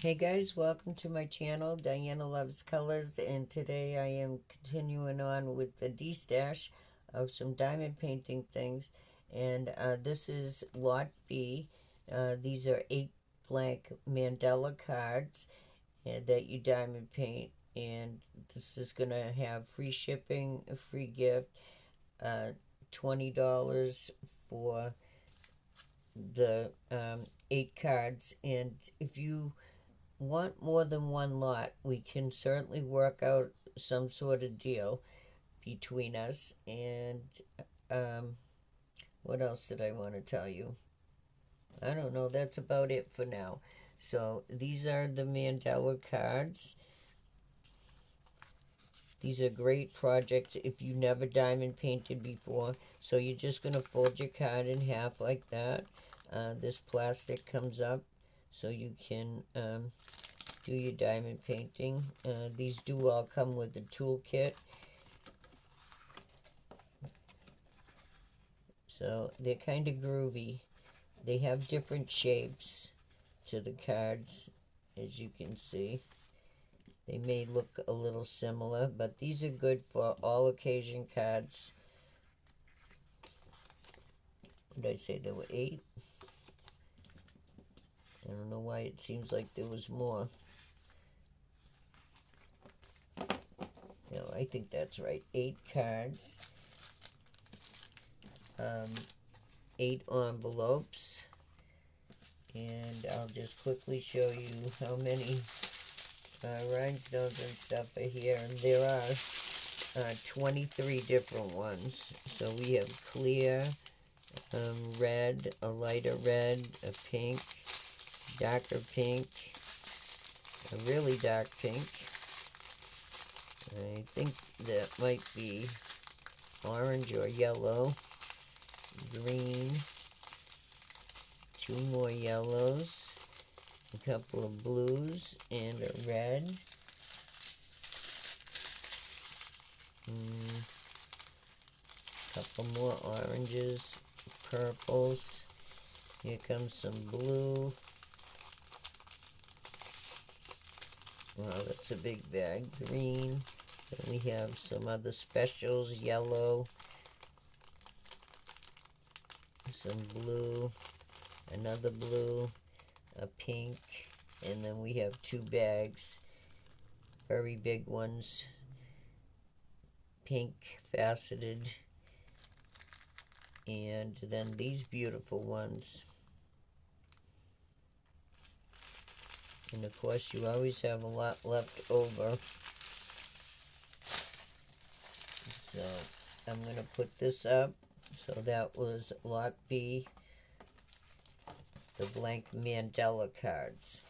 Hey guys, welcome to my channel, Diana Loves Colors, and today I am continuing on with the Destash of some diamond painting things, and this is Lot B. These are 8 blank mandala cards that you diamond paint, and this is going to have free shipping, a free gift, $20 for the 8 cards, and if you want more than one lot, we can certainly work out some sort of deal between us. And um, what else did I want to tell you? I don't know. That's about it for now. So these are the Mandela cards. These are great projects if you never diamond painted before. So you're just going to fold your card in half like that. This plastic comes up so you can do your diamond painting. These do all come with a toolkit. So they're kind of groovy. They have different shapes to the cards, as you can see. They may look a little similar, but these are good for all occasion cards. What did I say? There were 8? I don't know why it seems like there was more. No, I think that's right. 8 cards. 8 envelopes. And I'll just quickly show you how many rhinestones and stuff are here. And there are 23 different ones. So we have clear, red, a lighter red, a pink, darker pink, a really dark pink. I think that might be orange or yellow, green, 2 more yellows, a couple of blues, and a red. Couple more oranges, purples. Here comes some blue. Wow, that's a big bag. Green. Then we have some other specials, yellow, some blue, another blue, a pink, and then we have 2 bags, very big ones, pink faceted, and then these beautiful ones. And of course you always have a lot left over. So I'm going to put this up. So that was Lot B, the blank Mandela cards.